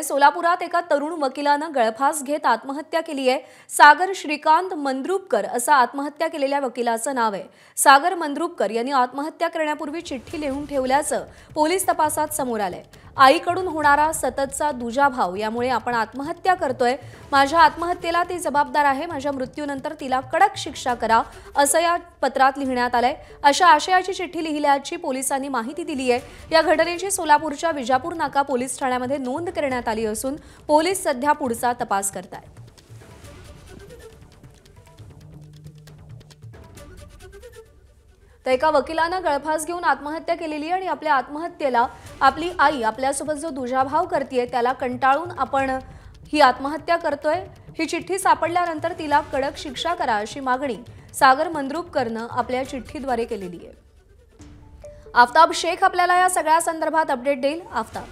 सोलापुरात एका तरुण वकिलानं गळफास घेत आत्महत्या केली आहे। सागर श्रीकांत मंद्रुपकर असं आत्महत्या केलेल्या वकिलाचं नाव आहे। सागर मंद्रुपकर यांनी आत्महत्या करण्यापूर्वी चिठ्ठी लिहून ठेवल्याचं पोलीस तपासात समोर आलंय। आईकडून होणारा सततचा दुजाभाव यामुळे आपण आत्महत्या करतोय। माझ्या आत्महत्येला ती जबाबदार आहे। माझ्या मृत्यूनंतर तिला कडक शिक्षा करा असं या पत्रात लिहिण्यात आलंय। अशा आशयाची चिठ्ठी लिहिल्याची पोलिसांनी माहिती दिली आहे। या घटनेची सोलापूरच्या विजापूर नाका पोलीस ठाण्यामध्ये नोंद करण्यात आली असून पोलीस सध्या पुढचा तपास करतायत। तर एका वकिलानं गळफास घेऊन आत्महत्या केलेली आणि आपल्या आत्महत्येला आपली आई आपल्यासोबत जो दुजाभाव करतेय त्याला कंटाळून आपण ही आत्महत्या करतोय। ही चिठ्ठी सापडल्यानंतर तिला कडक शिक्षा करा अशी मागणी सागर मंद्रुपकरनं आपल्या चिठ्ठीद्वारे केलेली आहे। आफताब शेख आपल्याला या सगळ्या संदर्भात अपडेट देईल। आफताब,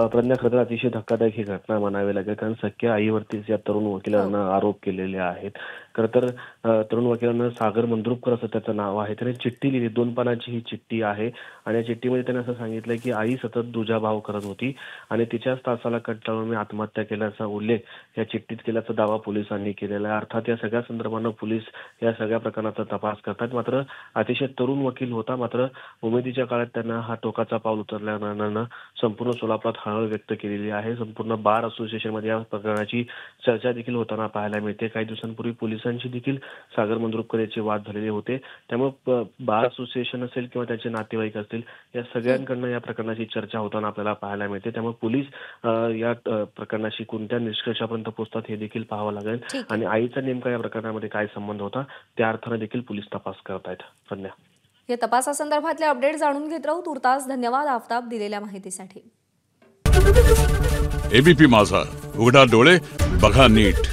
प्रज्ञा, खरं तर अतिशय धक्कादायक ही घटना म्हणावी लागेल, कारण सख्या आईवरतीच या तरुण वकिलांना आरोप केलेले आहेत। खरं तर तरुण वकिलांना सागर मंद्रुपकर असं त्याचं नाव आहे। त्याने चिठ्ठी लिहिली, 2 पानाची ही चिठ्ठी आहे आणि या चिठ्ठीमध्ये त्याने असं सांगितलं की आई सतत दुजाभाव करत होती आणि तिच्याच त्रासाला कंटाळून मी आत्महत्या केल्याचा उल्लेख या चिठ्ठीत केल्याचा दावा पोलिसांनी केलेला आहे। अर्थात या सगळ्या संदर्भानं पोलीस या सगळ्या प्रकरणाचा तपास करतात। मात्र अतिशय तरुण वकील होता, मात्र उमेदीच्या काळात त्यांना हा टोकाचा पाऊल उचलल्यानं संपूर्ण सोलापुरात हळहळ व्यक्त केलेली आहे। संपूर्ण बार असोसिएशनमध्ये या प्रकरणाची चर्चा देखील होताना पाहायला मिळते। काही दिवसांपूर्वी पोलिसांची देखील सागर मंद्रुपकर याचे वाद झालेले होते। त्यामुळे बार असोसिएशन असेल किंवा त्याचे नातेवाईक असतील, या सगळ्यांकडनं या प्रकरणाची चर्चा होताना आपल्याला पाहायला मिळते। त्यामुळे पोलीस या प्रकरणाशी कोणत्या निष्कर्षापर्यंत पोहोचतात हे देखील पाहावं लागेल आणि आईचा नेमका या प्रकरणामध्ये काय संबंध होता त्या अर्थाने देखील पोलीस तपास करत आहेत। प्रज्ञा, या तपासासंदर्भातले अपडेट जाणून घेत राहू। तुर्तास धन्यवाद आफताब दिलेल्या माहितीसाठी। एबीपी माझा, उघडा डोळे बघा नीट।